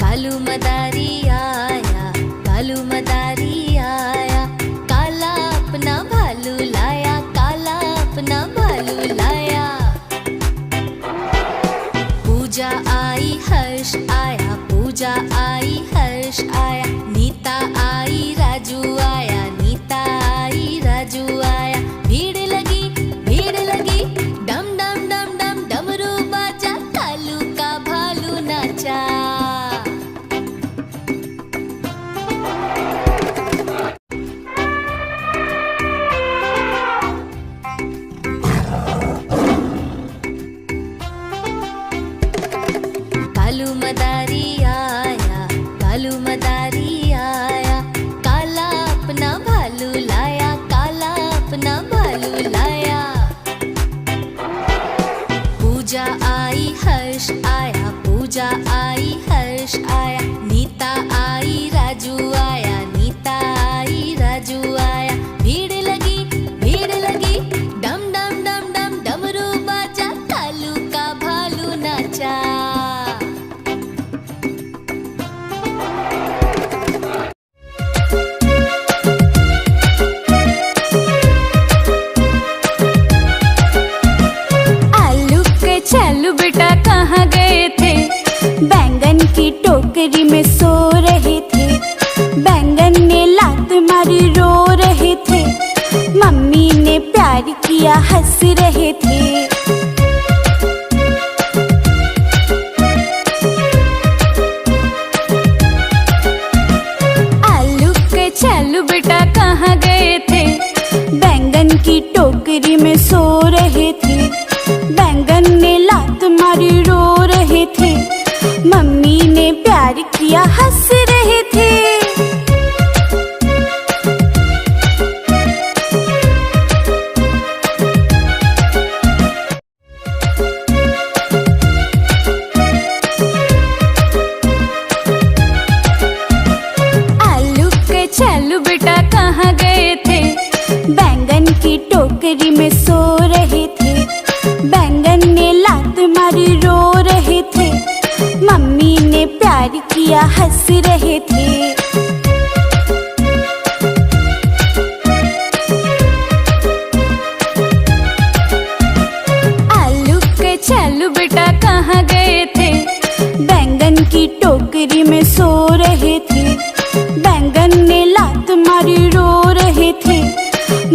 कालू मदारी आया, कालू मदारी आया, काला अपना भालू लाया, काला अपना भालू लाया। पूजा आई हर्ष आया, पूजा आई हर्ष आया, नीता आई राजू आया, नीता आई राजू आया। भीड़ लगी डम डम डम डम डमरू बाजा, कालू का भालू नाचा। कालू मदारी आया, कालू मदारी आया, काला अपना भालू लाया, काला अपना भालू लाया। पूजा आई हर्ष आया, पूजा आई हर्ष आया, नीता आई राजू आया, नीता आई राजू आया। भीड़ लगी डम डम डम डम डमरू बाजा, कालू का भालू नाचा। चलो बेटा कहाँ गए थे? बैंगन की टोकरी में सो रहे थे, बैंगन ने लात मारी रो रहे थे, मम्मी ने प्यार किया हंस रहे थे। आलू के चलो बेटा कहाँ गए थे? बैंगन की टोकरी में सो रहे थे, बैंगन ने लात मारी रो रहे थे, मम्मी ने प्यार किया हंस रहे थे। आलू के चलो बेटा कहाँ गए थे? बैंगन की टोकरी में सो रहे थे, बैंगन ने लात मारी रो रहे थे, मम्मी ने प्यार किया हंस रहे थे। आलू के चलो बेटा कहाँ गए थे? बैंगन की टोकरी में सो रहे थे, बैंगन ने लात मारी रो रहे थे,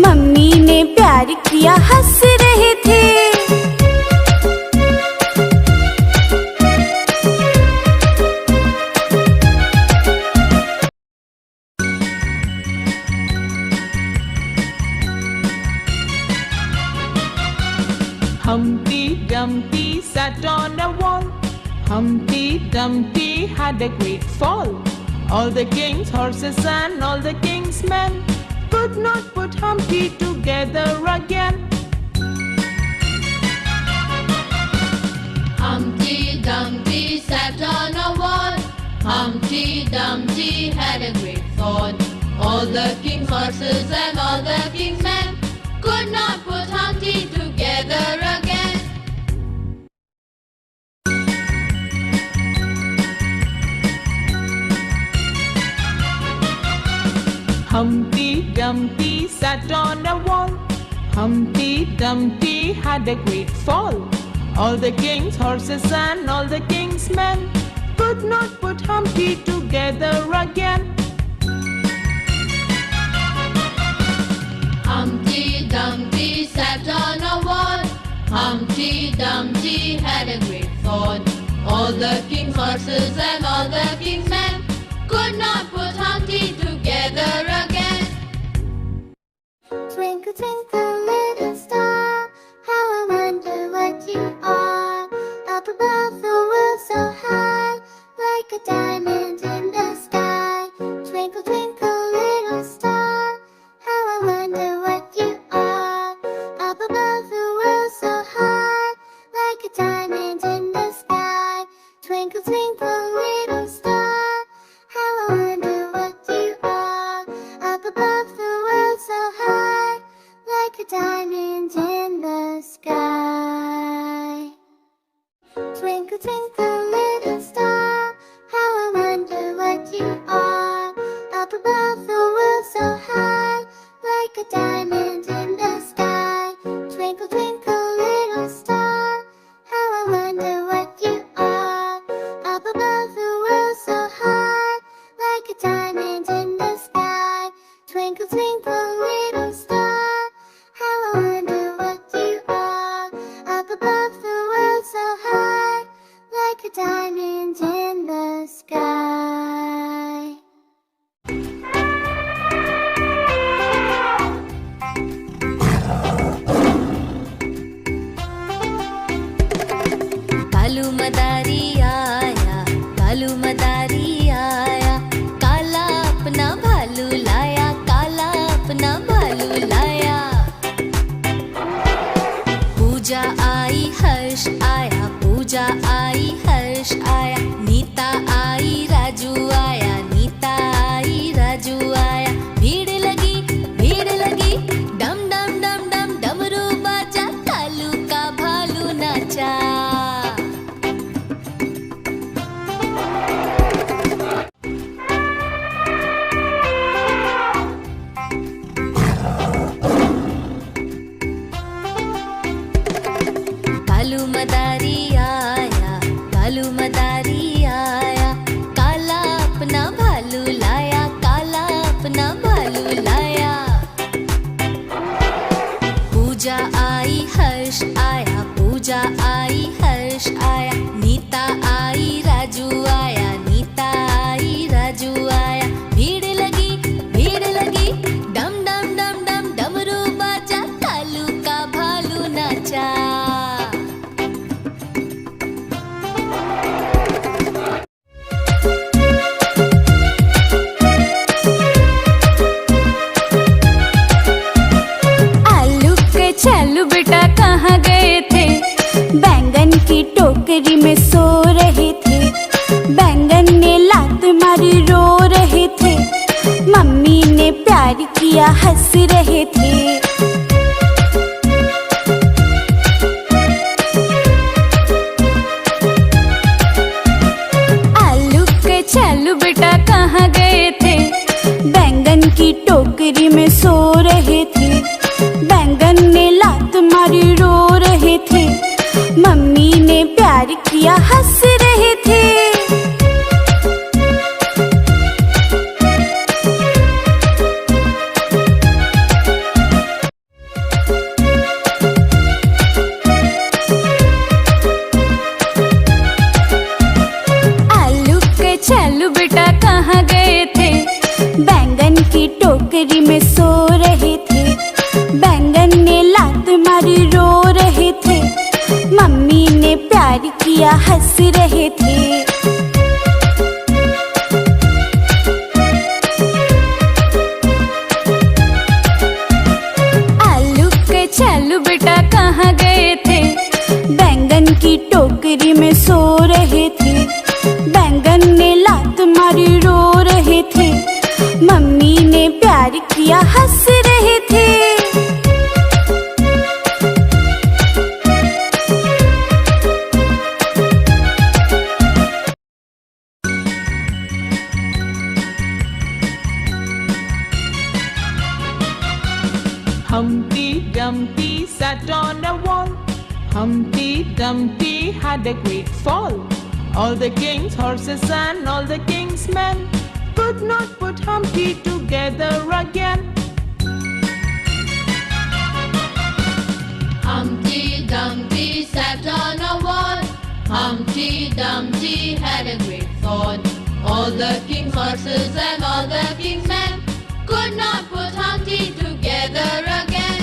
मम्मी ने प्यार किया हंस रहे थे। Humpty Dumpty sat on a wall. Humpty Dumpty had a great fall. All the king's horses and all the king's men could not put Humpty together again. Humpty Dumpty sat on a wall. Humpty Dumpty had a great fall. All the king's horses and all the king's men could not put Humpty together again. Humpty Dumpty sat on a wall. Humpty Dumpty had a great fall. All the king's horses and all the king's men could not put Humpty together again. Humpty Dumpty sat on a wall. Humpty Dumpty had a great fall. All the king's horses and all the king's men could not put Humpty together again. Twinkle, twinkle, little star, how I wonder what you are. Up above the world so high, like a diamond in the sky. Twinkle, twinkle, little star, how I wonder what you are. Up above the world so high, like a diamond in the sky. Twinkle, twinkle, little star, how I wonder what you are. Up above the world so high. diamond in the sky. Twinkle, twinkle, little star, how I wonder what you are. Up above the world so high, like a diamond in the sky. Twinkle, twinkle, little star, how I wonder what you are. Up above the world so high, like a diamond in the sky. Twinkle, twinkle, little star, how I wonder what you are. Up above the world so high, like a diamond in the sky. Kalu मदारी आया, कालू मदारी आया, काला अपना भालू लाया, काला अपना भालू लाया। पूजा आई हर्ष आया, पूजा आई हर्ष आया, नीता आई राजू आया, नीता आई राजू आया। भीड़ लगी डम डम डम डम डमरू बाजा, कालू का भालू नाचा। कालू मदारी आया, कालू मदारी आया, काला अपना भालू लाया, काला अपना भालू लाया। पूजा आई हर्ष आया, पूजा आई हर्ष आया, नीता आई राजू आया, नीता आई राजू आया। भीड़ लगी डम डम डम डम डमरू बाजा, कालू का भालू नाचा। आलू के छल्लू बेटा कहाँ गए थे? बैंगन की टोकरी में सो रहे थे। बैंगन ने लात मारी रो रहे थे। मम्मी ने प्यार किया हंस रहे थे। आलू के छल्लू बेटा कहाँ गए थे? बैंगन की टोकरी में सो रहे थे। बैंगन ने लात मारी रो रहे थे। मम्मी ने प्यार किया हंस रहे थे। आलू के छल्लू बेटा कहाँ गए थे? बैंगन की टोकरी में सो रहे थे। बैंगन ने लात मारी रो रहे थे। मम्मी ने प्यार किया हंस रहे थे। आलू के छल्लू बेटा कहाँ गए थे? बैंगन की टोकरी में सो रहे थे। बैंगन ने लात मारी रो रहे थे। मम्मी ने प्यार किया हंस रहे थे। Humpty Dumpty sat on a wall. Humpty Dumpty had a great fall. All the king's horses and all the king's men could not put Humpty together again. Humpty Dumpty sat on a wall. Humpty Dumpty had a great fall. All the king's horses and all the king's men could not put Humpty together again.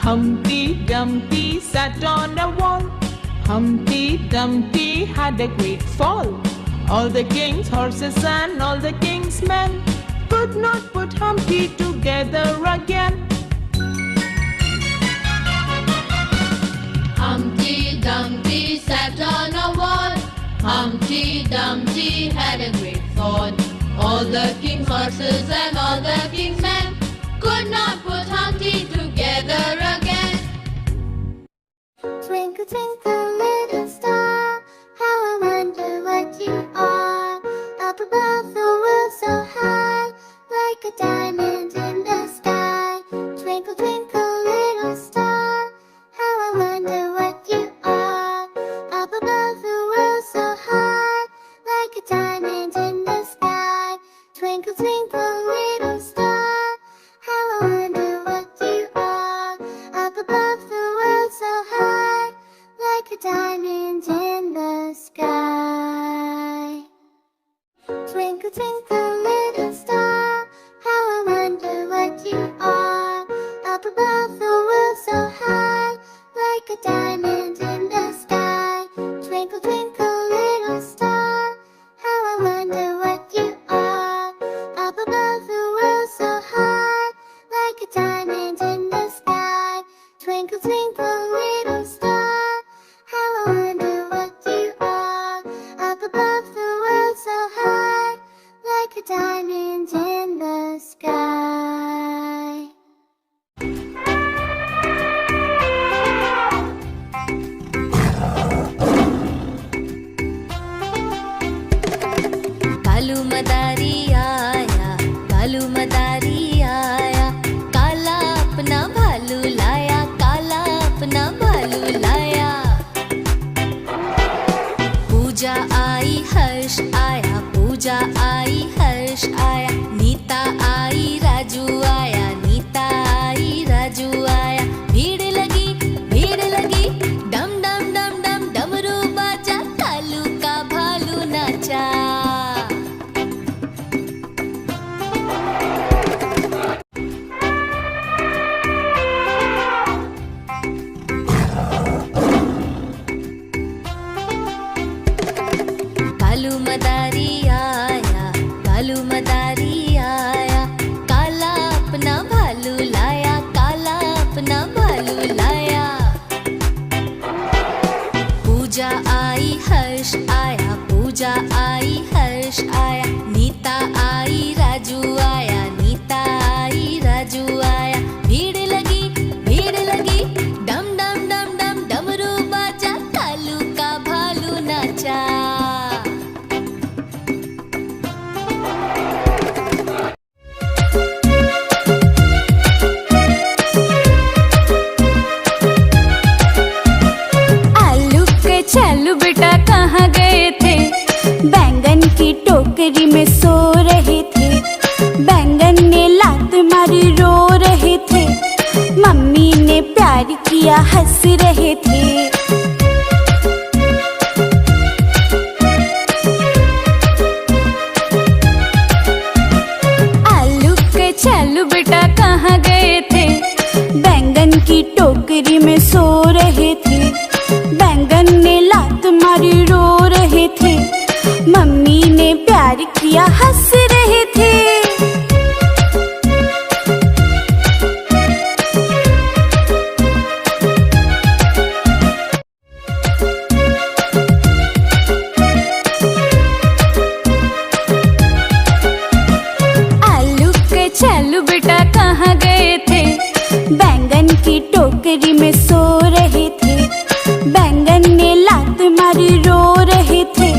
Humpty Dumpty sat on a wall. Humpty Dumpty had a great fall. All the king's horses and all the king's men could not put Humpty together again. Humpty Dumpty sat on a wall. Humpty Dumpty had a great fall. All the king's horses and all the king's men could not put Humpty together again. Twinkle, twinkle, little star, how I wonder what you are. Up above the world so high, like a diamond in the sky. Twinkle, twinkle, little star, how I wonder what you are. Up above the world so high, like a diamond in the sky. Twinkle, twinkle, little star, how I wonder what you are. Up above the world so high, like a diamond in the sky. Twinkle, twinkle, little star, how I wonder what you are. Up above the world so high, like a diamond in the sky. Twinkle, twinkle, little star, how I wonder what you are. Up above the world so high, like a diamond in the sky. Twinkle, twinkle, little star, how I wonder what you are. Up above the world so high, like a diamond in the sky. Kalu मदारी आया, कालू मदारी आया, काला अपना भालू लाया, काला अपना भालू लाया। पूजा आई हर्ष आया, पूजा आई हर्ष आया, नीता आई राजू आया, नीता आई राजू आया। भीड़ लगी डम डम डम डम डमरू बाजा, कालू का भालू नाचा। कालू मदारी आया, कालू मदारी आया, काला अपना भालू लाया, काला अपना भालू लाया। पूजा आई हर्ष आया, पूजा आई हर्ष आया, नीता आई राजू आया, नीता आई राजू आया। भीड़ लगी डम डम डम डम डमरू बाजा, कालू का भालू नाचा। आलू के चालू बेटा कहाँ गए थे? बैंगन की टोकरी में सो रहे थे। बैंगन ने लात मारी रो रहे थे। मम्मी ने प्यार किया हंस रहे थे। आलू के चालू बेटा कहाँ गए थे? बैंगन की टोकरी में सो रहे थे। बैंगन ने लात मारी रो रहे थे। मम्मी ने प्यार किया हंस रहे थे। आलू के चालू बेटा कहाँ गए थे? बैंगन की टोकरी में सो रहे थे। बैंगन ने लात मारी रो रहे थे।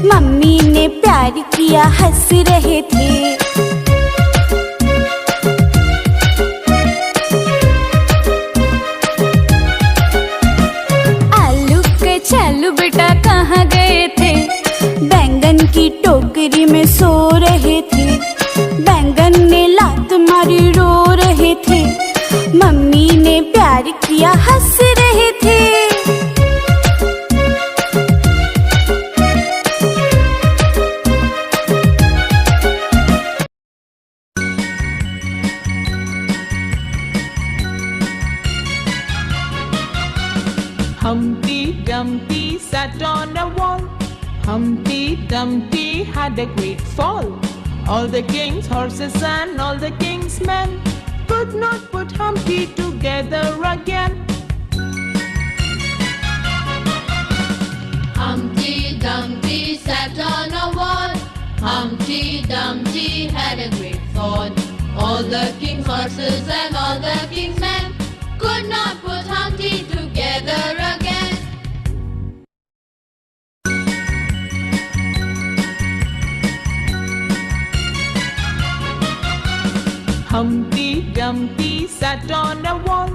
मम्मी ने प्यार किया हंस रहे थे। आलू के चालू बेटा कहाँ गए थे? बैंगन की टोकरी में सो रहे थे। बैंगन ने लात मारी रो रहे थे। मम्मी ने प्यार किया हंस रहे थे। Humpty Dumpty sat on a wall. Humpty Dumpty had a great fall. All the king's horses and all the king's men could not put Humpty together again. Humpty Dumpty Dumpty had a great fall. All the king's horses and all the king's men could not put Humpty together again. Humpty Dumpty sat on a wall.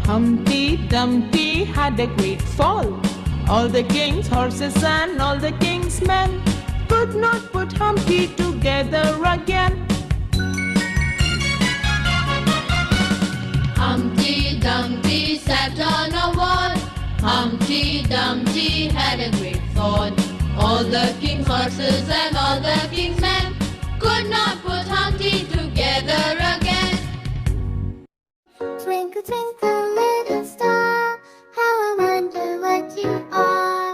Humpty Dumpty had a great fall. All the king's horses and all the king's men could not put Humpty together again. Humpty Dumpty sat on a wall. Humpty Dumpty had a great fall. All the king's horses and all the king's men could not put Humpty together again. Twinkle, twinkle, little star, how I wonder what you are.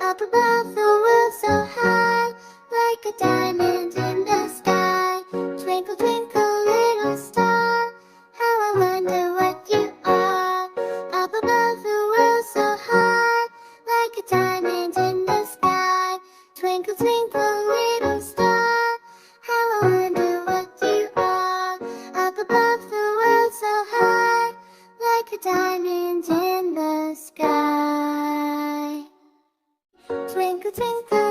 Up above the world so high, like a diamond in the sky. Twinkle, twinkle, little star, how I wonder what you are. Up above the world so high, like a diamond in the sky. Twinkle, twinkle, little star, how I wonder what you are. Up above the world so high, like a diamond in the sky. Twinkle, twinkle,